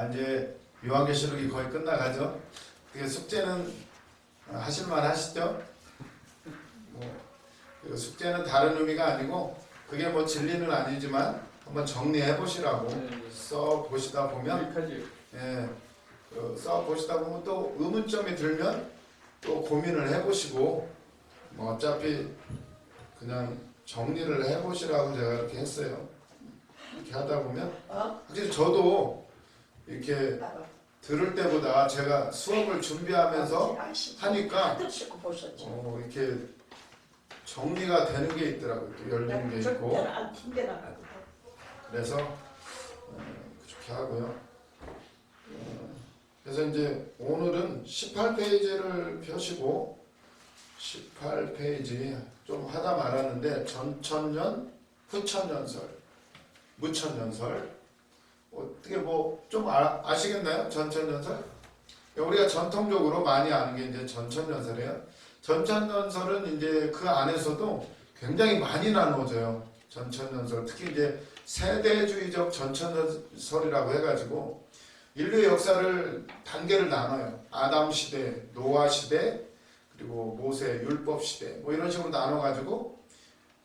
이제 요한계시록이 거의 끝나가죠. 그 숙제는 하실만 하시죠? 그 숙제는 다른 의미가 아니고 그게 뭐 진리는 아니지만 한번 정리해 보시라고 써 보시다 보면 써 보시다 보면 또 의문점이 들면 또 고민을 해 보시고 뭐 어차피 그냥 정리를 해 보시라고 제가 이렇게 했어요. 이렇게 하다 보면 확실히 저도 이렇게 들을 때보다 제가 수업을 준비하면서 하니까 이렇게 정리가 되는 게 있더라고요. 또 열리는 게 있고. 그래서 그렇게 하고요. 그래서 이제 오늘은 18페이지를 펴시고 18페이지 좀 하다 말았는데 전천년, 후천년설, 무천년설 어떻게 뭐 좀 아시겠나요? 전천년설? 우리가 전통적으로 많이 아는 게 이제 전천년설이에요. 전천년설은 이제 그 안에서도 굉장히 많이 나누어져요. 전천년설. 특히 이제 세대주의적 전천년설이라고 해가지고 인류의 역사를 단계를 나눠요. 아담 시대, 노아 시대, 그리고 모세, 율법 시대 뭐 이런 식으로 나눠가지고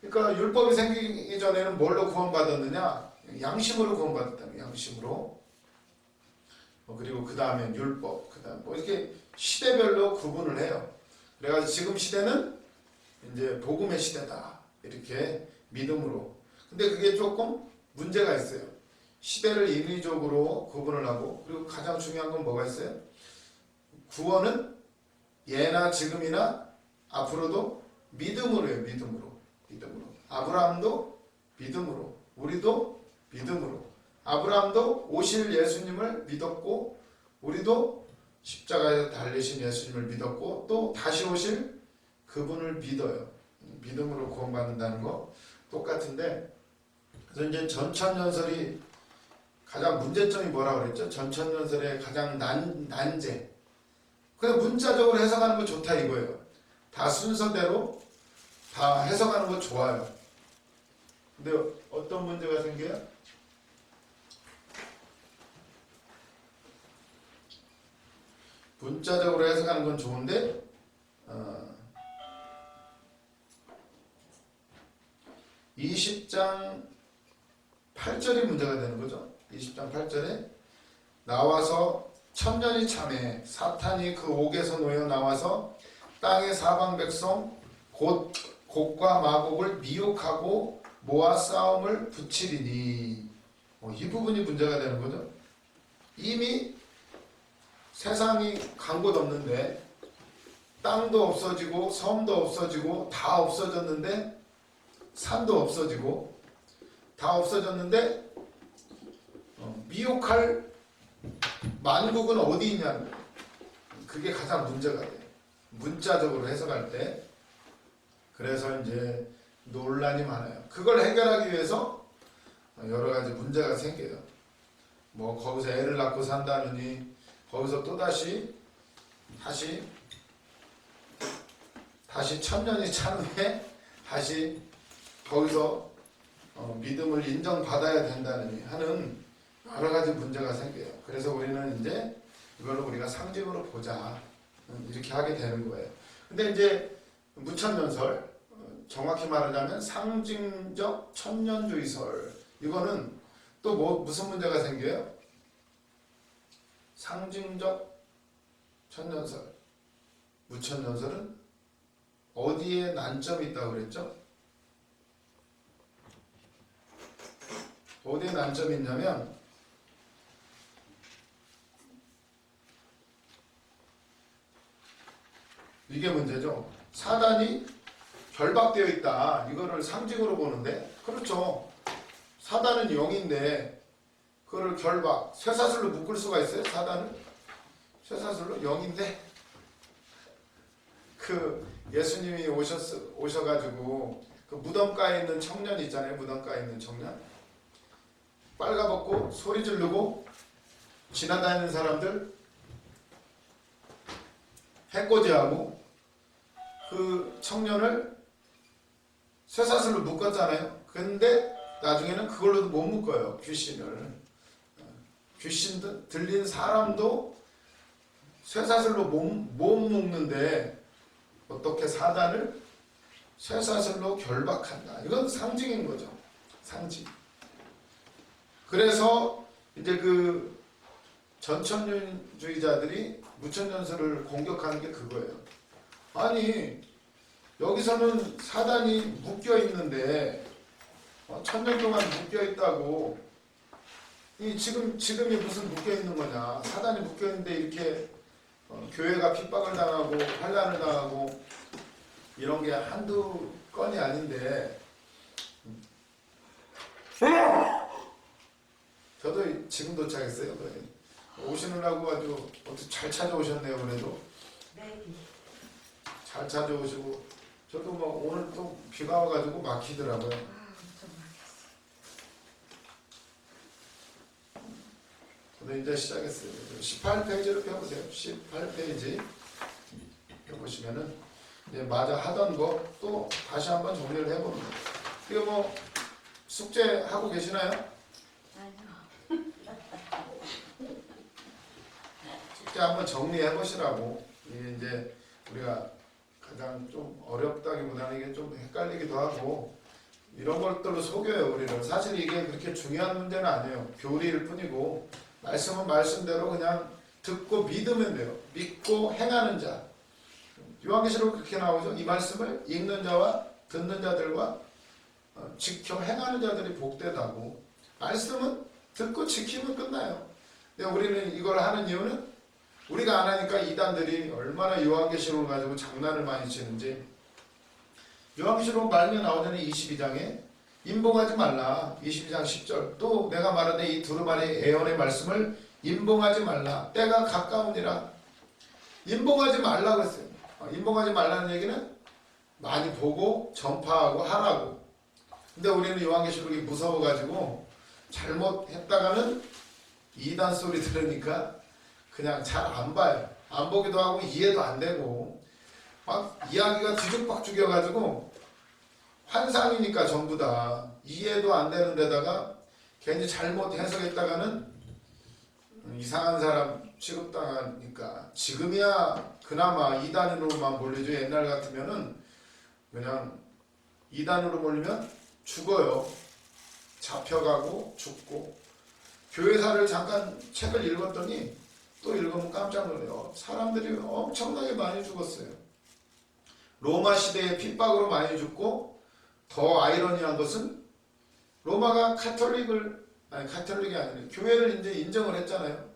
그러니까 율법이 생기기 전에는 뭘로 구원받았느냐? 양심으로 구원받았다는 양심으로. 그리고 그 다음에 율법, 그 다음 뭐 이렇게 시대별로 구분을 해요. 그래가지고 지금 시대는 이제 복음의 시대다 이렇게 믿음으로. 근데 그게 조금 문제가 있어요. 시대를 인위적으로 구분을 하고 그리고 가장 중요한 건 뭐가 있어요? 구원은 예나 지금이나 앞으로도 믿음으로 해요. 믿음으로. 아브라함도 믿음으로, 우리도 믿음으로. 아브라함도 오실 예수님을 믿었고 우리도 십자가에서 달리신 예수님을 믿었고 또 다시 오실 그분을 믿어요. 믿음으로 구원받는다는 거 똑같은데, 그래서 이제 전천년설이 가장 문제점이 뭐라고 그랬죠? 전천년설의 가장 난제. 그냥 문자적으로 해석하는 거 좋다 이거예요. 다 순서대로 다 해석하는 거 좋아요. 근데 어떤 문제가 생겨요? 문자적으로 해석하는 건 좋은데 20장 8절이 문제가 되는 거죠. 20장 8절에 나와서 천년이 참에 사탄이 그 옥에서 놓여 나와서 땅의 사방 백성 곧 곡과 마곡을 미혹하고 모아 싸움을 붙이리니 이 부분이 문제가 되는 거죠. 이미 세상이 간 곳 없는데 땅도 없어지고 섬도 없어지고 다 없어졌는데 산도 없어지고 다 없어졌는데 미혹할 만국은 어디 있냐는 거예요. 그게 가장 문제가 돼요. 문자적으로 해석할 때. 그래서 이제 논란이 많아요. 그걸 해결하기 위해서 여러 가지 문제가 생겨요. 뭐 거기서 애를 낳고 산다느니 거기서 또 다시 천년이 찬 후에 다시 거기서 믿음을 인정받아야 된다느니 하는 여러 가지 문제가 생겨요. 그래서 우리는 이제 이걸로 우리가 상징으로 보자 이렇게 하게 되는 거예요. 근데 이제 무천년설, 정확히 말하자면 상징적 천년주의설, 이거는 또 무슨 문제가 생겨요? 상징적 천년설, 무천년설은 어디에 난점이 있다고 그랬죠? 어디에 난점이 있냐면 이게 문제죠. 사단이 결박되어 있다. 이거를 상징으로 보는데, 그렇죠. 사단은 영인데 그거를 결박, 쇠사슬로 묶을 수가 있어요? 사단을? 쇠사슬로? 영인데 그 예수님이 오셔가지고 그 무덤가에 있는 청년 있잖아요. 무덤가에 있는 청년 빨가벗고 소리 지르고 지나다니는 사람들 해코지하고 그 청년을 쇠사슬로 묶었잖아요. 근데 나중에는 그걸로도 못 묶어요. 귀신 들린 사람도 쇠사슬로 못 묶는데 어떻게 사단을 쇠사슬로 결박한다. 이건 상징인 거죠. 상징. 그래서 이제 그 전천년주의자들이 무천년설을 공격하는 게 그거예요. 아니 여기서는 사단이 묶여 있는데 천년 동안 묶여 있다고 지금이 무슨 묶여 있는 거냐? 사단이 묶여 있는데 이렇게 교회가 핍박을 당하고 환난을 당하고 이런 게 한두 건이 아닌데 저도 지금 도착했어요. 거의. 오시느라고 아주 어떻게 잘 찾아오셨네요. 그래도 네. 잘 찾아오시고 저도 뭐 오늘 또 비가 와가지고 막히더라고요. 아, 엄청 막혔어. 저도 이제 시작했어요. 18페이지로 펴보세요. 18페이지 펴보시면은 마저 하던 거 또 다시 한번 정리를 해봅니다. 이거 뭐 숙제 하고 계시나요? 아니요. 숙제 한번 정리해 보시라고. 이게 이제 우리가 가장 좀 어렵다기보다는 이게 좀 헷갈리기도 하고 이런 것들로 속여요 우리를. 사실 이게 그렇게 중요한 문제는 아니에요. 교리일 뿐이고 말씀은 말씀대로 그냥 듣고 믿으면 돼요. 믿고 행하는 자. 요한계시록 그렇게 나오죠. 이 말씀을 읽는 자와 듣는 자들과 지켜 행하는 자들이 복되다고. 말씀은 듣고 지키면 끝나요. 근데 우리는 이걸 하는 이유는 우리가 안 하니까 이단들이 얼마나 요한계시록을 가지고 장난을 많이 치는지. 요한계시록 말미에 나오는 22장에 임봉하지 말라. 22장 10절. 또 내가 말하되 이 두루마리 애언의 말씀을 임봉하지 말라. 때가 가까우니라. 임봉하지 말라 그랬어요. 임봉하지 말라는 얘기는 많이 보고 전파하고 하라고. 근데 우리는 요한계시록이 무서워가지고 잘못했다가는 이단 소리 들으니까 그냥 잘 안 봐요. 안 보기도 하고 이해도 안 되고 막 이야기가 뒤죽박죽여가지고 환상이니까 전부 다 이해도 안 되는 데다가 괜히 잘못 해석했다가는 이상한 사람 취급당하니까. 지금이야 그나마 이단으로만 몰리죠. 옛날 같으면은 그냥 이단으로 몰리면 죽어요. 잡혀가고 죽고. 교회사를 잠깐 책을 읽었더니 또 읽으면 깜짝 놀래요. 사람들이 엄청나게 많이 죽었어요. 로마 시대의 핍박으로 많이 죽고, 더 아이러니한 것은 로마가 카톨릭이 아니라 교회를 이제 인정을 했잖아요.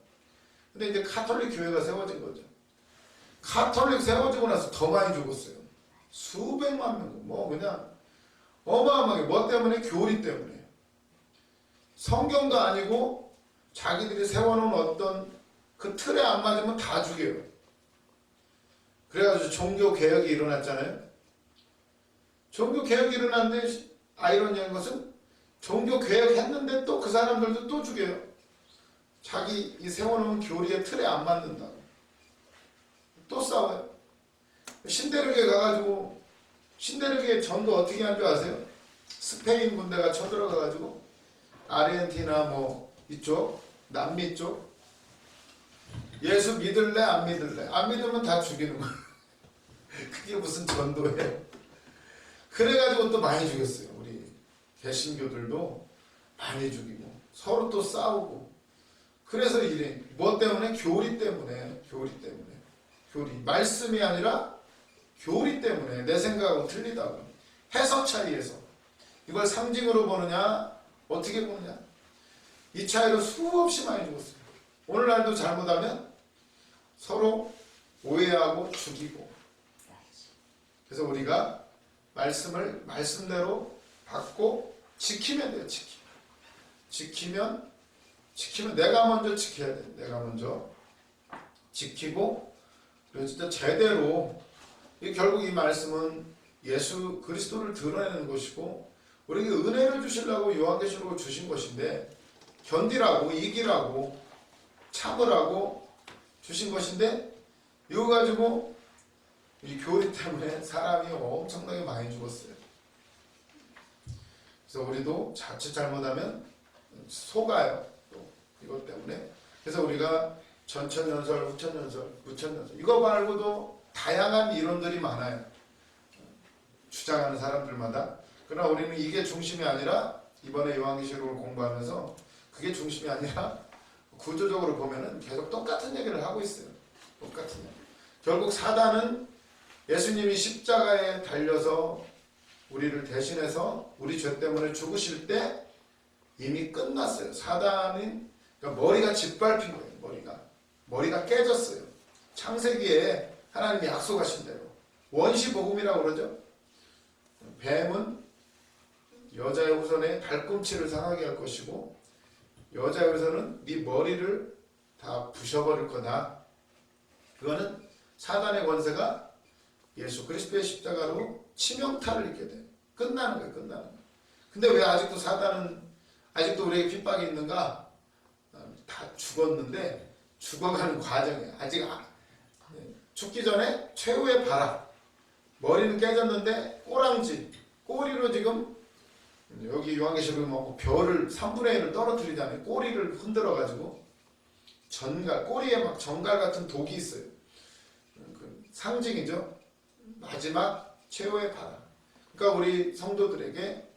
근데 이제 카톨릭 교회가 세워진 거죠. 카톨릭 세워지고 나서 더 많이 죽었어요. 수백만 명, 뭐 그냥 어마어마하게. 뭐 때문에? 교리 때문에. 성경도 아니고 자기들이 세워놓은 어떤 그 틀에 안 맞으면 다 죽여요. 그래가지고 종교개혁이 일어났잖아요. 종교개혁이 일어났는데 아이러니한 것은 종교개혁 했는데 또 그 사람들도 또 죽여요. 자기 이 세워놓은 교리의 틀에 안 맞는다고. 또 싸워요. 신대륙에 가가지고, 신대륙에 전도 어떻게 한 줄 아세요? 스페인 군대가 쳐들어가가지고 아르헨티나 뭐 이쪽 남미 쪽 예수 믿을래 안 믿을래? 안 믿으면 다 죽이는 거예요. 그게 무슨 전도예요? 그래가지고 또 많이 죽였어요. 우리 개신교들도 많이 죽이고 서로 또 싸우고. 그래서 이래. 뭐 때문에? 교리 때문에. 교리. 말씀이 아니라 교리 때문에. 내 생각하고 틀리다고. 해석 차이에서. 이걸 상징으로 보느냐 어떻게 보느냐, 이 차이로 수없이 많이 죽었어요. 오늘날도 잘못하면 서로 오해하고 죽이고. 그래서 우리가 말씀을 말씀대로 받고 지키면 돼요. 지키면 내가 먼저 지켜야 돼. 내가 먼저 지키고, 그래서 진짜 제대로. 결국 이 말씀은 예수 그리스도를 드러내는 것이고 우리에게 은혜를 주시려고 요한계시록을 주신 것인데, 견디라고, 이기라고, 참으라고 주신 것인데, 이거 가지고 이 교리 때문에 사람이 엄청나게 많이 죽었어요. 그래서 우리도 자칫 잘못하면 속아요. 또 이것 때문에 그래서 우리가 전천연설, 후천연설, 무천연설 이거 말고도 다양한 이론들이 많아요. 주장하는 사람들마다. 그러나 우리는 이게 중심이 아니라 이번에 요한계시록을 공부하면서 그게 중심이 아니라 구조적으로 보면은 계속 똑같은 얘기를 하고 있어요. 똑같은 얘기. 결국 사단은 예수님이 십자가에 달려서 우리를 대신해서 우리 죄 때문에 죽으실 때 이미 끝났어요. 사단은 그러니까 머리가 짓밟힌 거예요. 머리가 깨졌어요. 창세기에 하나님이 약속하신 대로 원시복음이라고 그러죠. 뱀은 여자의 후손의 발꿈치를 상하게 할 것이고 여자의 후손은 네 머리를 다 부셔버릴 거다. 그거는 사단의 권세가 예수 그리스도의 십자가로 치명타를 입게 돼. 끝나는 거예요. 끝나는 거예요. 근데 왜 아직도 사단은 아직도 우리에게 핍박이 있는가? 다 죽었는데 죽어가는 과정이에요. 아직 죽기 전에 최후의 바람. 머리는 깨졌는데 꼬랑지, 꼬리로 지금 여기 요한계시록에 뭐 별을 3분의 1을 떨어뜨리잖아요. 꼬리를 흔들어가지고 전갈, 꼬리에 막 전갈 같은 독이 있어요. 그 상징이죠. 마지막 최후의 바람. 그러니까 우리 성도들에게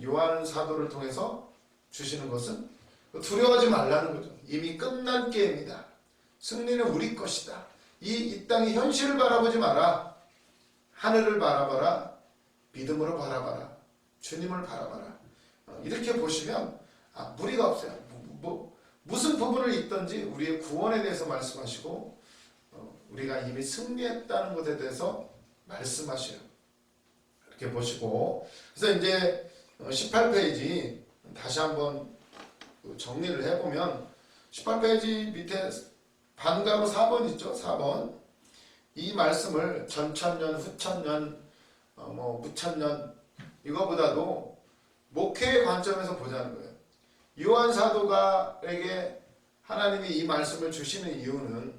요한 사도를 통해서 주시는 것은 두려워하지 말라는 거죠. 이미 끝난 게임이다. 승리는 우리 것이다. 이 땅의 현실을 바라보지 마라. 하늘을 바라봐라. 믿음으로 바라봐라. 주님을 바라봐라. 이렇게 보시면 무리가 없어요. 무슨 부분을 읽든지 우리의 구원에 대해서 말씀하시고 우리가 이미 승리했다는 것에 대해서 말씀하셔요. 이렇게 보시고 그래서 이제 18페이지 다시 한번 정리를 해보면 18페이지 밑에 반가로 4번 있죠. 4번 이 말씀을 전천년, 후천년, 무천년 이거보다도 목회의 관점에서 보자는 거예요. 요한 사도가에게 하나님이 이 말씀을 주시는 이유는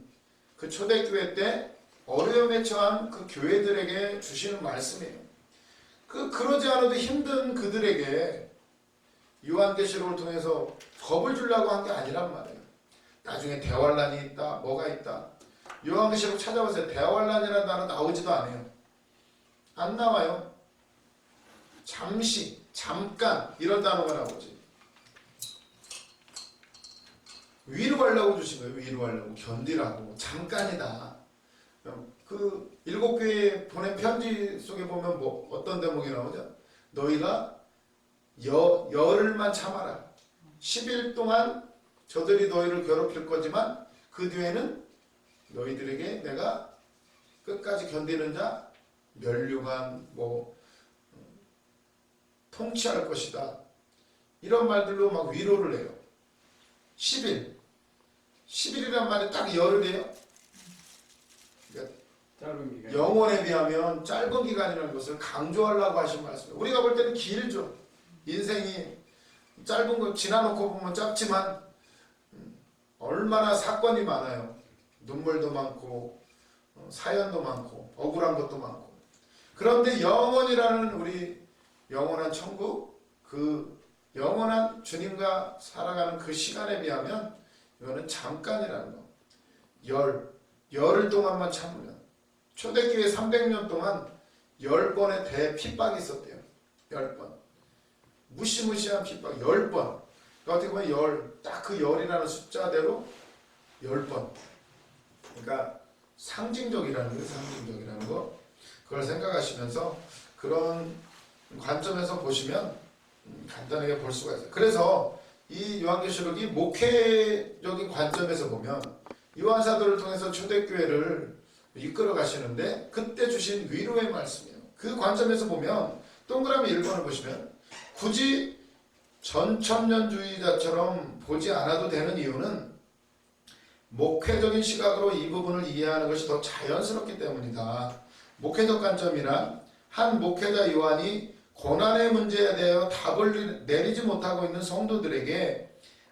그 초대교회 때 어려움에 처한 그 교회들에게 주시는 말씀이에요. 그러지 않아도 힘든 그들에게 요한계시록을 통해서 겁을 주려고 한 게 아니란 말이에요. 나중에 대환란이 있다, 뭐가 있다. 요한계시록 찾아보세요. 대환란이라는 단어 나오지도 않아요. 안 나와요. 잠시, 잠깐 이런 단어가 나오지. 위로하려고 주신 거예요. 위로하려고, 견디라고. 잠깐이다. 그 7교회에 보낸 편지 속에 보면 뭐 어떤 대목이 나오죠? 너희가 열흘만 참아라. 10일 동안 저들이 너희를 괴롭힐 거지만 그 뒤에는 너희들에게 내가 끝까지 견디는 자 면류관 통치할 것이다. 이런 말들로 막 위로를 해요. 10일이란 말이 딱 열흘이에요. 그러니까 영혼에 비하면 짧은 기간이라는 것을 강조하려고 하신 말씀이에요. 우리가 볼 때는 길죠. 인생이 짧은 거 지나놓고 보면 짧지만 얼마나 사건이 많아요. 눈물도 많고 사연도 많고 억울한 것도 많고. 그런데 영원이라는 우리 영원한 천국, 그 영원한 주님과 살아가는 그 시간에 비하면 이거는 잠깐이라는 거. 열흘 동안만 참으면 초대교회 300년 동안 10번의 대핍박이 있었대요. 10번. 무시무시한 핍박 10번. 어떻게 보면 딱 그 열이라는 숫자대로 10번. 그러니까 상징적이라는 거예요. 상징적이라는 거. 그걸 생각하시면서 그런 관점에서 보시면 간단하게 볼 수가 있어요. 그래서 이 요한계시록이 목회적인 관점에서 보면 요한 사도를 통해서 초대교회를 이끌어 가시는데 그때 주신 위로의 말씀이에요. 그 관점에서 보면 동그라미 1번을 보시면 굳이 전천년주의자처럼 보지 않아도 되는 이유는 목회적인 시각으로 이 부분을 이해하는 것이 더 자연스럽기 때문이다. 목회적 관점이란 한 목회자 요한이 고난의 문제에 대하여 답을 내리지 못하고 있는 성도들에게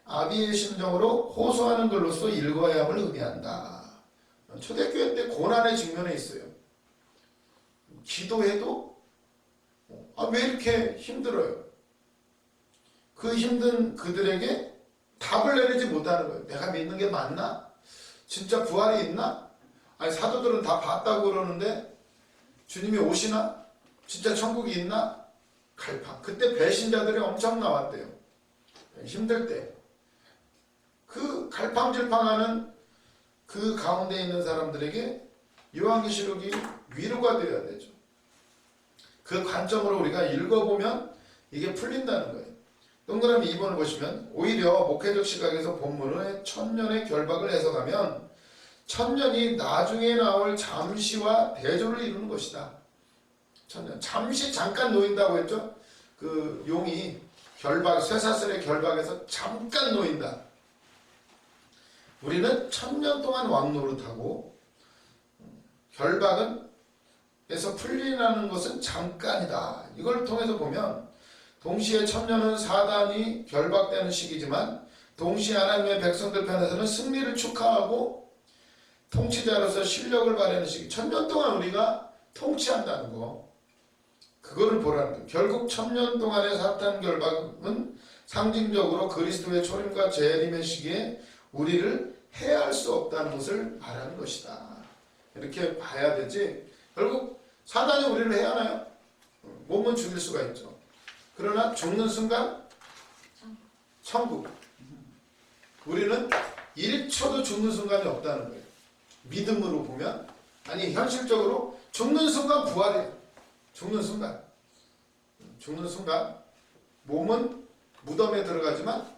아비의 심정으로 호소하는 글로서 읽어야 함을 의미한다. 초대교회 때 고난의 직면에 있어요. 기도해도 왜 이렇게 힘들어요? 그 힘든 그들에게 답을 내리지 못하는 거예요. 내가 믿는 게 맞나? 진짜 부활이 있나? 아니 사도들은 다 봤다고 그러는데 주님이 오시나? 진짜 천국이 있나? 갈팡. 그때 배신자들이 엄청 나왔대요. 힘들 때. 그 갈팡질팡하는 그 가운데 있는 사람들에게 요한계시록이 위로가 되어야 되죠. 그 관점으로 우리가 읽어보면 이게 풀린다는 거예요. 동그라미 2번을 보시면 오히려 목회적 시각에서 본문의 천년의 결박을 해석하면 천년이 나중에 나올 잠시와 대조를 이루는 것이다. 천년. 잠시 잠깐 놓인다고 했죠. 그 용이 결박, 쇠사슬의 결박에서 잠깐 놓인다. 우리는 천년 동안 왕노릇하고 결박은 에서 풀리라는 것은 잠깐이다. 이걸 통해서 보면 동시에 천년은 사단이 결박되는 시기지만 동시에 하나님의 백성들 편에서는 승리를 축하하고 통치자로서 실력을 발휘하는 시기. 천년 동안 우리가 통치한다는 거. 그거를 보라는 거예요. 결국 천년 동안의 사탄 결박은 상징적으로 그리스도의 초림과 재림의 시기에 우리를 해할 수 없다는 것을 말하는 것이다. 이렇게 봐야 되지. 결국 사단이 우리를 해야 하나요? 몸은 죽일 수가 있죠. 그러나 죽는 순간 천국. 우리는 1초도 죽는 순간이 없다는 거예요. 믿음으로 보면 아니 현실적으로 죽는 순간 부활이에요. 죽는 순간 몸은 무덤에 들어가지만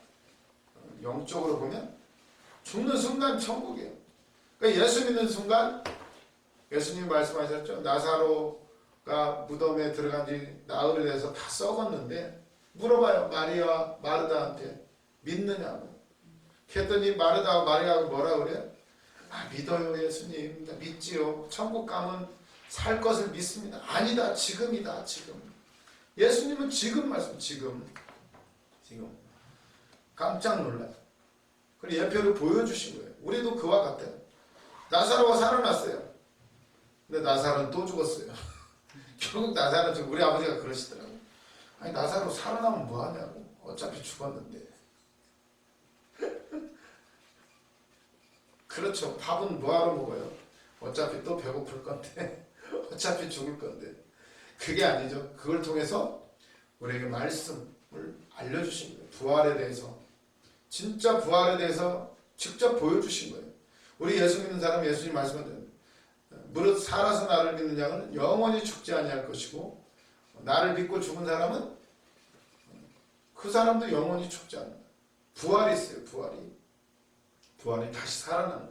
영적으로 보면 죽는 순간 천국이에요. 그러니까 예수 믿는 순간 예수님이 말씀하셨죠. 나사로가 무덤에 들어간 지 나흘이 돼서 다 썩었는데 물어봐요. 마리아 마르다한테 믿느냐고. 그랬더니 마르다와 마리아가 뭐라 그래요? 아, 믿어요 예수님. 믿지요. 천국 가면 살 것을 믿습니다. 아니다. 지금이다. 지금. 예수님은 지금 말씀. 지금. 깜짝 놀라요. 그리고 예표를 보여주신 거예요. 우리도 그와 같아요. 나사로가 살아났어요. 근데 나사로는 또 죽었어요. 결국 나사로는 우리 아버지가 그러시더라고요. 아니 나사로 살아나면 뭐하냐고. 어차피 죽었는데. 그렇죠. 밥은 뭐하러 먹어요? 어차피 또 배고플 건데. 어차피 죽을 건데. 그게 아니죠. 그걸 통해서 우리에게 말씀을 알려주신 거예요. 부활에 대해서. 진짜 부활에 대해서 직접 보여주신 거예요. 우리 예수 믿는 사람 예수님 말씀하셨잖아요. 무릇 살아서 나를 믿는 자는 영원히 죽지 아니할 것이고 나를 믿고 죽은 사람은 그 사람도 영원히 죽지 않는다. 부활이 있어요. 부활이 다시 살아나는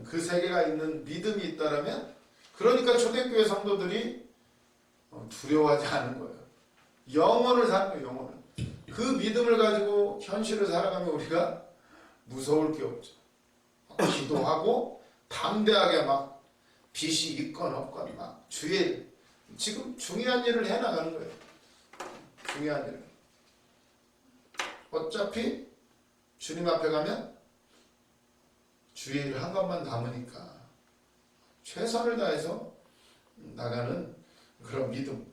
그 세계가 있는 믿음이 있다라면 그러니까 초대교회 성도들이 두려워하지 않은 거예요. 영혼을 사는 거예요. 영혼을. 그 믿음을 가지고 현실을 살아가면 우리가 무서울 게 없죠. 기도하고 담대하게 막 빚이 있건 없건 막 주일 지금 중요한 일을 해나가는 거예요. 중요한 일을. 어차피 주님 앞에 가면 주일 한 것만 남으니까 최선을 다해서 나가는 그런 믿음.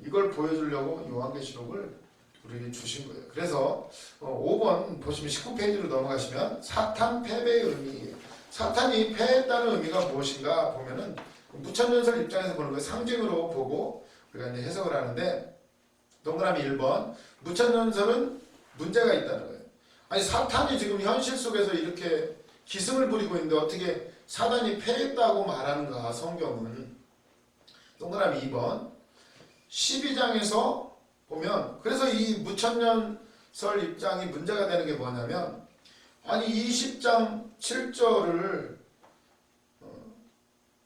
이걸 보여주려고 요한계시록을 우리에게 주신 거예요. 그래서 5번 보시면 19페이지로 넘어가시면 사탄 패배의 의미. 사탄이 패했다는 의미가 무엇인가 보면은 무천년설 입장에서 보는 거예요. 상징으로 보고 우리가 이제 해석을 하는데 동그라미 1번 무천년설은 문제가 있다는 거예요. 아니 사탄이 지금 현실 속에서 이렇게 기승을 부리고 있는데 어떻게 사단이 패했다고 말하는가 성경은. 동그라미 2번 12장에서 보면 그래서 이 무천년설 입장이 문제가 되는 게 뭐냐면 아니 20장 7절을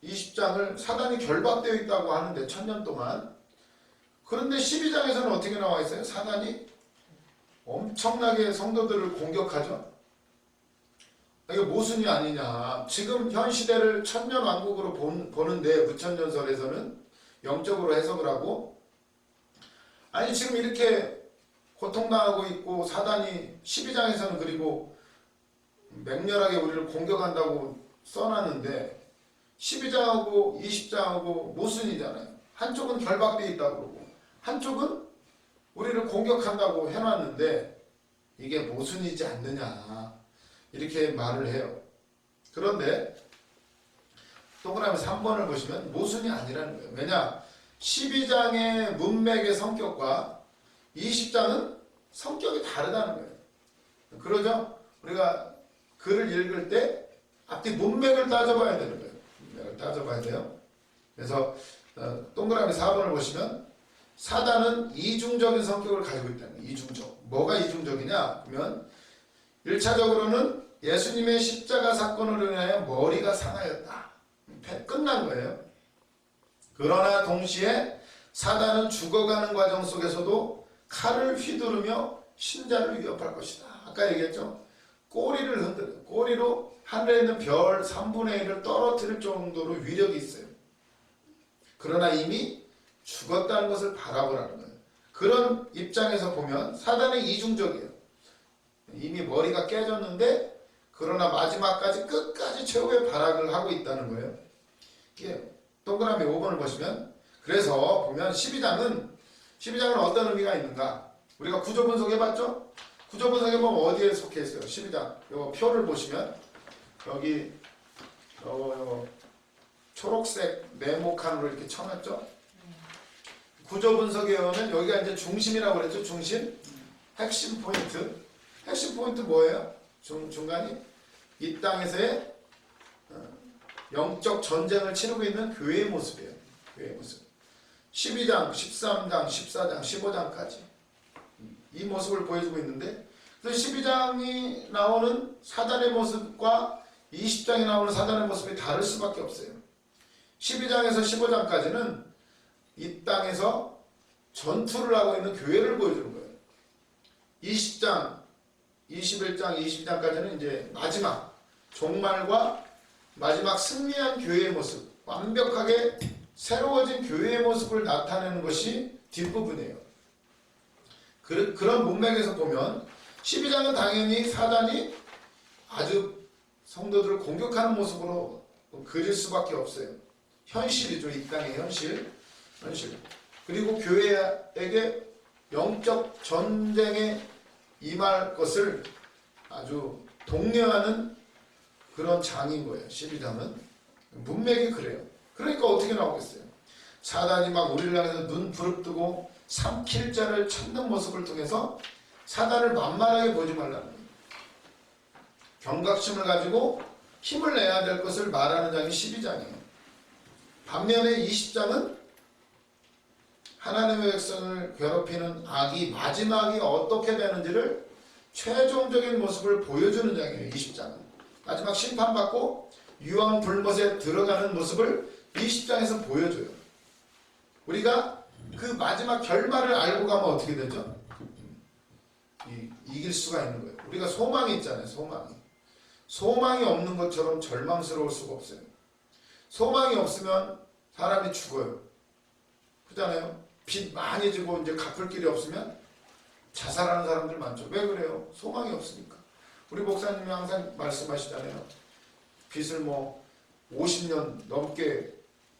20장을 사단이 결박되어 있다고 하는데 천년 동안 그런데 12장에서는 어떻게 나와 있어요? 사단이 엄청나게 성도들을 공격하죠. 이게 모순이 아니냐. 지금 현 시대를 천년 왕국으로 보는데 무천년설에서는 영적으로 해석을 하고 아니 지금 이렇게 고통당하고 있고 사단이 12장에서는 그리고 맹렬하게 우리를 공격한다고 써놨는데 12장하고 20장하고 모순이잖아요. 한쪽은 결박되어 있다고 그러고 한쪽은 우리를 공격한다고 해놨는데 이게 모순이지 않느냐 이렇게 말을 해요. 그런데 동그라미 3번을 보시면 모순이 아니라는 거예요. 왜냐? 12장의 문맥의 성격과 20장은 성격이 다르다는 거예요. 그러죠? 우리가 글을 읽을 때 앞뒤 문맥을 따져봐야 되는 거예요. 문맥을 따져봐야 돼요. 그래서 동그라미 4번을 보시면 사단은 이중적인 성격을 가지고 있다는 거예요. 이중적. 뭐가 이중적이냐? 그러면 1차적으로는 예수님의 십자가 사건으로 인하여 머리가 상하였다. 끝난 거예요. 그러나 동시에 사단은 죽어가는 과정 속에서도 칼을 휘두르며 신자를 위협할 것이다. 아까 얘기했죠? 꼬리를 흔들어요. 꼬리로 하늘에 있는 별 3분의 1을 떨어뜨릴 정도로 위력이 있어요. 그러나 이미 죽었다는 것을 바라보라는 거예요. 그런 입장에서 보면 사단은 이중적이에요. 이미 머리가 깨졌는데 그러나 마지막까지 끝까지 최후의 발악을 하고 있다는 거예요. 이게 동그라미 5번을 보시면 그래서 보면 12장은 어떤 의미가 있는가? 우리가 구조 분석해봤죠? 구조 분석해보면 어디에 속해 있어요? 12장. 요 표를 보시면 여기 초록색 네모칸으로 이렇게 쳐놨죠? 구조 분석에 오면 여기가 이제 중심이라고 그랬죠? 중심? 핵심 포인트. 핵심 포인트 뭐예요? 중간이? 이 땅에서의 영적 전쟁을 치르고 있는 교회의 모습이에요. 교회의 모습. 12장, 13장, 14장, 15장까지 이 모습을 보여주고 있는데 그래서 12장이 나오는 사단의 모습과 20장이 나오는 사단의 모습이 다를 수밖에 없어요. 12장에서 15장까지는 이 땅에서 전투를 하고 있는 교회를 보여주는 거예요. 20장, 21장, 22장까지는 이제 마지막 종말과 마지막 승리한 교회의 모습, 완벽하게 새로워진 교회의 모습을 나타내는 것이 뒷부분이에요. 그런 문맥에서 보면 12장은 당연히 사단이 아주 성도들을 공격하는 모습으로 그릴 수밖에 없어요. 현실이죠. 이 땅의 현실. 그리고 교회에게 영적 전쟁에 임할 것을 아주 독려하는 그런 장인 거예요. 12장은. 문맥이 그래요. 그러니까 어떻게 나오겠어요? 사단이 막 우리를 향해서 눈 부릅뜨고 삼킬 자를 찾는 모습을 통해서 사단을 만만하게 보지 말라는 거예요. 경각심을 가지고 힘을 내야 될 것을 말하는 장이 12장이에요. 반면에 20장은 하나님의 백성을 괴롭히는 악이 마지막이 어떻게 되는지를 최종적인 모습을 보여주는 장이에요. 20장은. 마지막 심판받고 유황불못에 들어가는 모습을 20장에서 보여줘요. 우리가 그 마지막 결말을 알고 가면 어떻게 되죠? 이길 수가 있는 거예요. 우리가 소망이 있잖아요. 소망이 없는 것처럼 절망스러울 수가 없어요. 소망이 없으면 사람이 죽어요. 그렇잖아요. 빚 많이 지고 이제 갚을 길이 없으면 자살하는 사람들 많죠. 왜 그래요? 소망이 없으니까. 우리 목사님이 항상 말씀하시잖아요. 빚을 뭐 50년 넘게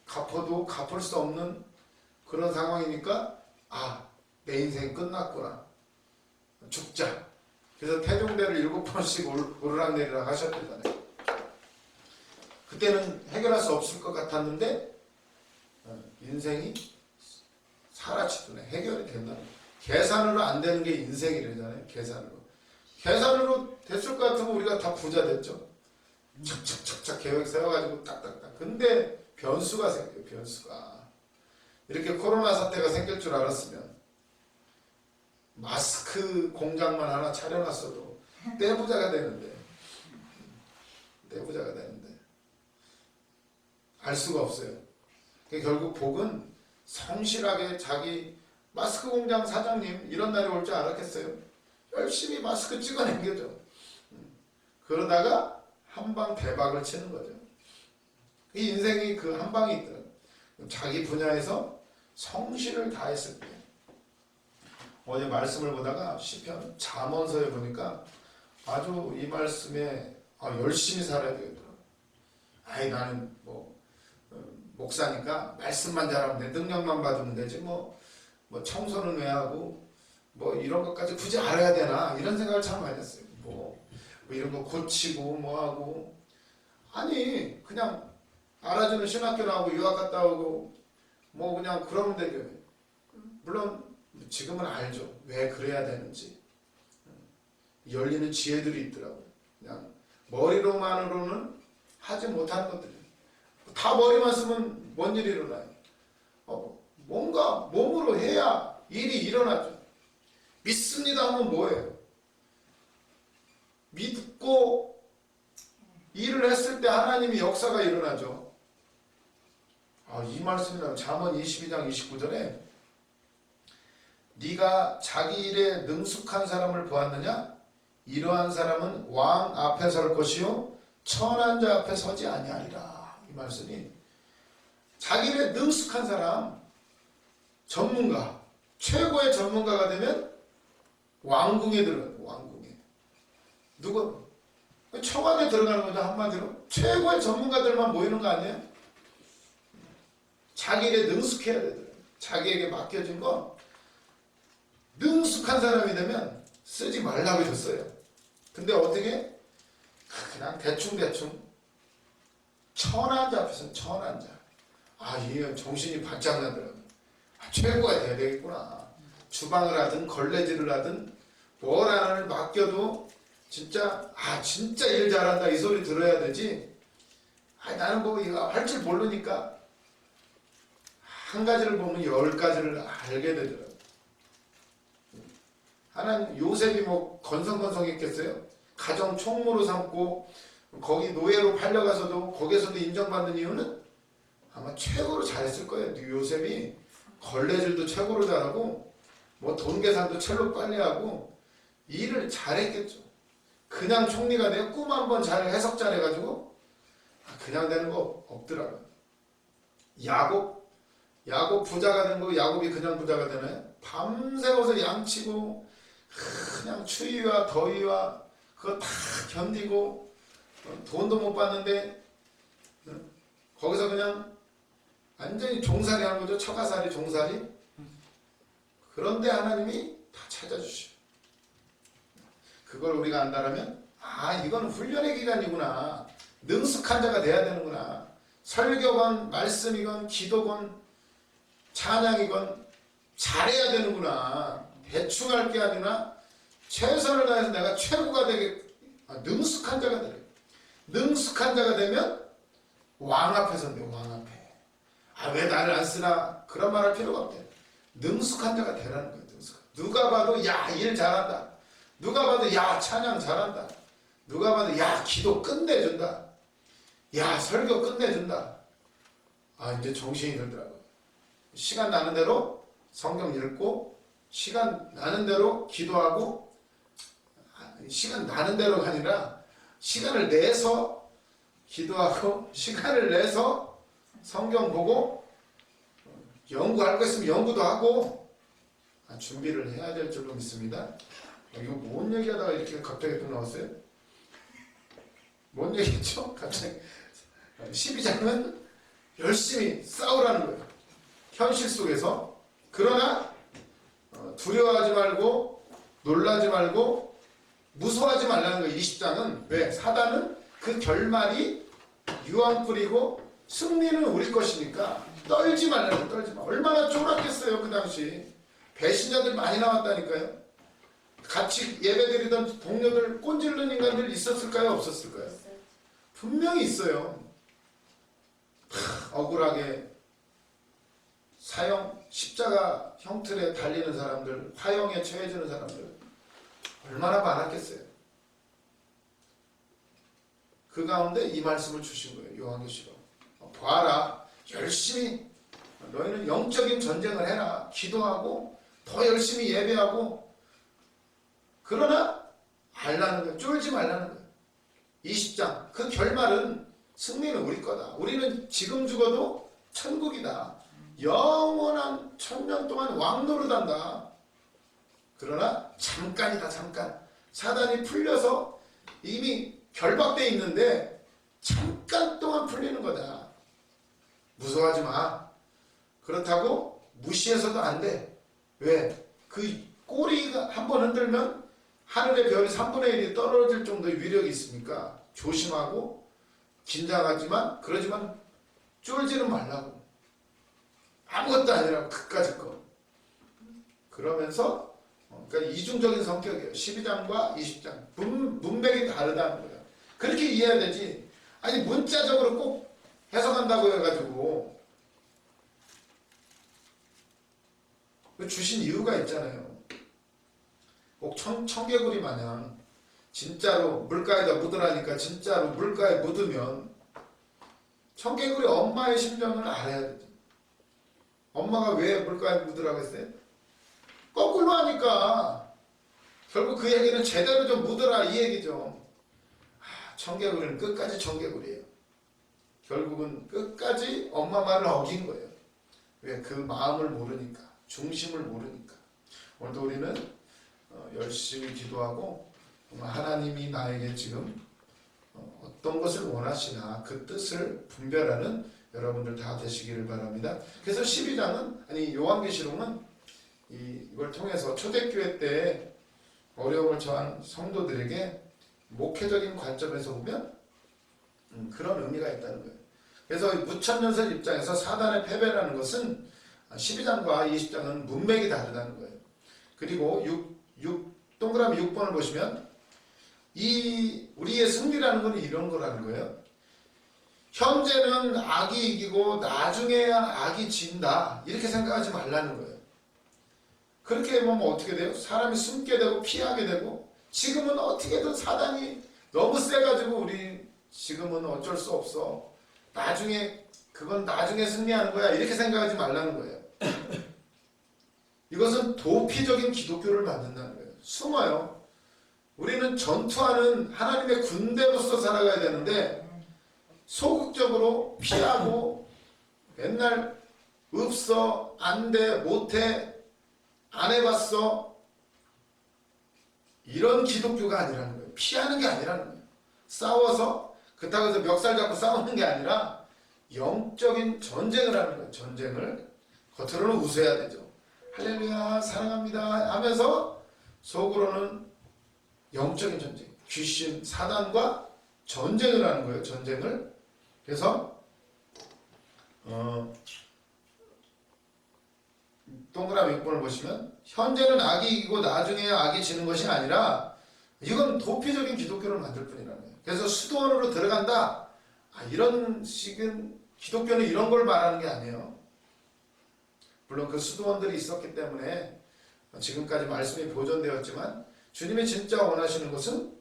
갚아도 갚을 수 없는 그런 상황이니까 내 인생 끝났구나. 죽자. 그래서 태종대를 7번씩 오르락내리락 하셨대잖아요. 그때는 해결할 수 없을 것 같았는데 인생이 사라지더네. 해결이 된다는 거예요. 계산으로 안 되는 게 인생이래잖아요. 계산으로 됐을 것 같으면 우리가 다 부자 됐죠. 착착착착 계획 세워가지고 딱딱딱. 근데 변수가 생겨요. 변수가. 이렇게 코로나 사태가 생길 줄 알았으면 마스크 공장만 하나 차려놨어도 떼부자가 되는데 알 수가 없어요. 결국 복은 성실하게 자기 마스크 공장 사장님 이런 날이 올 줄 알았겠어요? 열심히 마스크 찍어낸 거죠. 그러다가 한방 대박을 치는 거죠. 이 인생이 그 한 방이 있더라고요. 자기 분야에서 성실을 다했을 때. 어제 말씀을 보다가 시편 잠언서에 보니까 아주 이 말씀에 열심히 살아야 되겠더라고요. 나는 목사니까 말씀만 잘하면 돼. 능력만 받으면 되지. 뭐 청소는 왜 하고 뭐 이런 것까지 굳이 알아야 되나 이런 생각을 참 많이 했어요. 뭐 이런 거 고치고 뭐하고 아니 그냥 알아주는 신학교 나오고 유학 갔다 오고 뭐 그냥 그러면 되죠. 물론 지금은 알죠. 왜 그래야 되는지. 열리는 지혜들이 있더라고요. 그냥 머리로만으로는 하지 못하는 것들이 다 머리만 쓰면 뭔 일이 일어나요. 뭔가 몸으로 해야 일이 일어나죠. 믿습니다 하면 뭐예요? 믿고 일을 했을 때 하나님이 역사가 일어나죠. 이 말씀이랑 잠언 22장 29절에 네가 자기 일에 능숙한 사람을 보았느냐? 이러한 사람은 왕 앞에 설 것이요 천한 자 앞에 서지 아니하리라. 이 말씀이 자기 일에 능숙한 사람, 전문가, 최고의 전문가가 되면 왕궁에 들어가요. 왕궁에. 누구? 청와대에 들어가는 거죠. 한마디로. 최고의 전문가들만 모이는 거 아니에요? 자기 일에 능숙해야 되더라고요. 자기에게 맡겨진 거 능숙한 사람이 되면 쓰지 말라고 해줬어요. 근데 어떻게? 그냥 대충대충 천한 자 앞에서는 천한 자. 이 정신이 바짝 나더라고요. 최고가 돼야 되겠구나. 주방을 하든 걸레질을 하든 뭘 하나를 맡겨도 진짜 진짜 일 잘한다 이 소리 들어야 되지. 나는 뭐 이거 할 줄 모르니까 한 가지를 보면 10가지를 알게 되더라고요. 하나님 요셉이 뭐 건성건성했겠어요? 가정 총무로 삼고 거기 노예로 팔려가서도 거기에서도 인정받는 이유는 아마 최고로 잘했을 거예요. 요셉이 걸레질도 최고로 잘하고 뭐 돈 계산도 첼로 빨리 하고 일을 잘했겠죠. 그냥 총리가 돼요. 꿈 한번 잘 해석 잘해가지고 그냥 되는 거 없더라고요. 야곱 부자가 된 거 야곱이 그냥 부자가 되나요? 밤새워서 양치고 그냥 추위와 더위와 그거 다 견디고 돈도 못 받는데 거기서 그냥 완전히 종살이 하는 거죠. 처가살이 종살이. 그런데 하나님이 다 찾아주셔. 그걸 우리가 안다라면 이건 훈련의 기간이구나. 능숙한 자가 돼야 되는구나. 설교건 말씀이건 기도건 찬양이건 잘해야 되는구나. 대충 할 게 아니라 최선을 다해서 내가 최고가 되게 능숙한 자가 되래. 능숙한 자가 되면 왕 앞에 선대요. 왕 앞에. 왜 나를 안 쓰나 그런 말 할 필요가 없대. 능숙한 자가 되라는 거예요. 누가 봐도 일 잘한다. 누가 봐도 찬양 잘한다. 누가 봐도 기도 끝내준다. 설교 끝내준다. 이제 정신이 들더라고요. 시간 나는 대로 성경 읽고 시간 나는 대로 기도하고 시간 나는 대로가 아니라 시간을 내서 기도하고 시간을 내서 성경 보고 연구할 거 있으면 연구도 하고 준비를 해야 될 줄로 믿습니다. 이거 뭔 얘기하다가 이렇게 갑자기 또 나왔어요? 뭔 얘기했죠? 갑자기 12장은 열심히 싸우라는 거예요. 현실 속에서. 그러나 두려워하지 말고 놀라지 말고 무서워하지 말라는 거예요. 20장은. 왜? 사단은 그 결말이 유황불이고 승리는 우리 것이니까 떨지 말라고. 떨지 마. 얼마나 쫄았겠어요 그 당시. 배신자들 많이 나왔다니까요. 같이 예배드리던 동료들 꼰질른 인간들 있었을까요? 없었을까요? 분명히 있어요. 억울하게 사형 십자가 형틀에 달리는 사람들, 화형에 처해지는 사람들 얼마나 많았겠어요. 그 가운데 이 말씀을 주신 거예요. 요한계시록. 봐라, 열심히 너희는 영적인 전쟁을 해라. 기도하고 더 열심히 예배하고. 그러나 알라는 거예요. 쫄지 말라는 거예요. 20장 그 결말은 승리는 우리 거다. 우리는 지금 죽어도 천국이다. 영원한 1000년 동안 왕노릇한다. 그러나 잠깐이다. 잠깐. 사단이 풀려서 이미 결박되어 있는데 잠깐 동안 풀리는 거다. 무서워하지 마. 그렇다고 무시해서도 안 돼. 왜? 그 꼬리가 한 번 흔들면 하늘의 별이 3분의 1이 떨어질 정도의 위력이 있으니까 조심하고 긴장하지만 그러지만 쫄지는 말라고. 아무것도 아니라고 그까짓 거. 그러면서 그러니까 이중적인 성격이에요. 12장과 20장. 문맥이 다르다는 거예요. 그렇게 이해해야 되지. 아니 문자적으로 꼭 해석한다고 해가지고 주신 이유가 있잖아요. 꼭 청개구리 마냥 진짜로 물가에다 묻으라니까 진짜로 물가에 묻으면 청개구리 엄마의 심정을 알아야 되죠. 엄마가 왜 물가에 묻으라고 했어요? 거꾸로 하니까 결국 그 얘기는 제대로 좀 묻어라 이 얘기죠. 청개구리는 끝까지 청개구리예요. 결국은 끝까지 엄마 말을 어긴 거예요. 왜? 그 마음을 모르니까, 중심을 모르니까. 오늘도 우리는 열심히 기도하고 하나님이 나에게 지금 어떤 것을 원하시나 그 뜻을 분별하는 여러분들 다 되시기를 바랍니다. 그래서 12장은 아니 요한계시록은 이걸 통해서 초대교회 때 어려움을 처한 성도들에게 목회적인 관점에서 보면 그런 의미가 있다는 거예요. 그래서 무천년설 입장에서 사단의 패배라는 것은 12장과 20장은 문맥이 다르다는 거예요. 그리고 동그라미 6번을 보시면 이 우리의 승리라는 건 이런 거라는 거예요. 현재는 악이 이기고 나중에야 악이 진다 이렇게 생각하지 말라는 거예요. 그렇게 보면 어떻게 돼요? 사람이 숨게 되고 피하게 되고 지금은 어떻게든 사단이 너무 세가지고 우리 지금은 어쩔 수 없어. 나중에 그건 나중에 승리하는 거야 이렇게 생각하지 말라는 거예요. 이것은 도피적인 기독교를 만든다는 거예요. 숨어요. 우리는 전투하는 하나님의 군대로서 살아가야 되는데 소극적으로 피하고 맨날 없어, 안 돼, 못해, 안 해봤어 이런 기독교가 아니라는 거예요. 피하는 게 아니라는 거예요. 싸워서 그렇다고 해서 멱살 잡고 싸우는 게 아니라 영적인 전쟁을 하는 거예요. 전쟁을 겉으로는 웃어야 되죠. 할렐루야 사랑합니다 하면서 속으로는 영적인 전쟁, 귀신, 사단과 전쟁을 하는 거예요. 전쟁을. 그래서 동그라미 6번을 보시면 현재는 악이 이기고 나중에야 악이 지는 것이 아니라 이건 도피적인 기독교를 만들 뿐이라는 거예요. 그래서 수도원으로 들어간다. 이런 식은 기독교는 이런 걸 말하는 게 아니에요. 물론 그 수도원들이 있었기 때문에 지금까지 말씀이 보존되었지만 주님이 진짜 원하시는 것은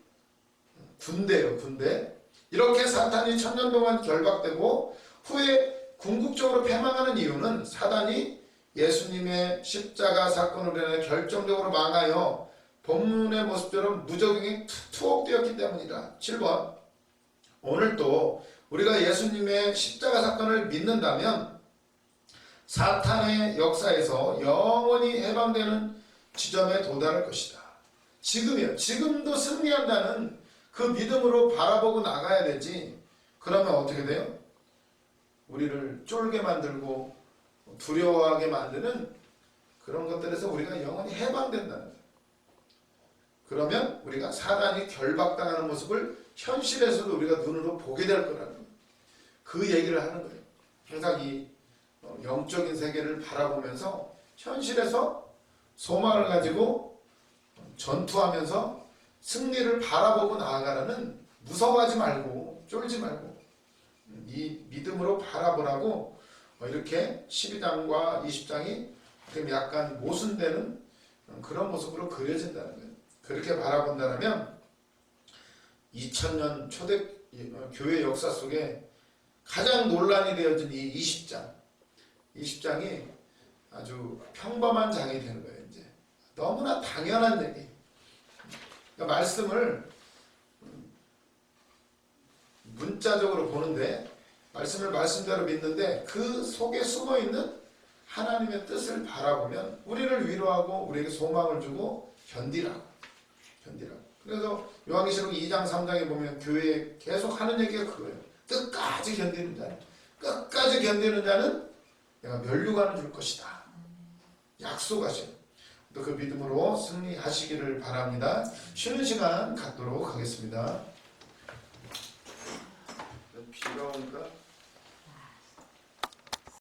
군대예요. 군대. 이렇게 사탄이 천년 동안 결박되고 후에 궁극적으로 패망하는 이유는 사단이 예수님의 십자가 사건으로 인해 결정적으로 망하여 본문의 모습처럼 무적행에 투옥되었기 때문이다. 7번 오늘도 우리가 예수님의 십자가 사건을 믿는다면 사탄의 역사에서 영원히 해방되는 지점에 도달할 것이다. 지금이요. 지금도 승리한다는 그 믿음으로 바라보고 나가야 되지. 그러면 어떻게 돼요? 우리를 쫄게 만들고 두려워하게 만드는 그런 것들에서 우리가 영원히 해방된다는 거예요. 그러면 우리가 사단이 결박당하는 모습을 현실에서도 우리가 눈으로 보게 될 거라는 거예요. 그 얘기를 하는 거예요. 항상 이 영적인 세계를 바라보면서 현실에서 소망을 가지고 전투하면서 승리를 바라보고 나아가라는 무서워하지 말고 쫄지 말고 이 믿음으로 바라보라고 이렇게 12장과 20장이 약간 모순되는 그런 모습으로 그려진다는 거예요. 그렇게 바라본다면 2000년 초대 교회 역사 속에 가장 논란이 되어진 이 20장이 아주 평범한 장이 되는 거예요. 이제 너무나 당연한 얘기. 그러니까 말씀을 문자적으로 보는데 말씀을 말씀대로 믿는데 그 속에 숨어있는 하나님의 뜻을 바라보면 우리를 위로하고 우리에게 소망을 주고 견디라고. 그래서 요한계시록 2장 3장에 보면 교회에 계속 하는 얘기가 그거예요. 끝까지 견디는 자는 내가 면류관을 줄 것이다. 약속하셔요. 또 그 믿음으로 승리하시기를 바랍니다. 쉬는 시간 갖도록 하겠습니다. 비가 오니까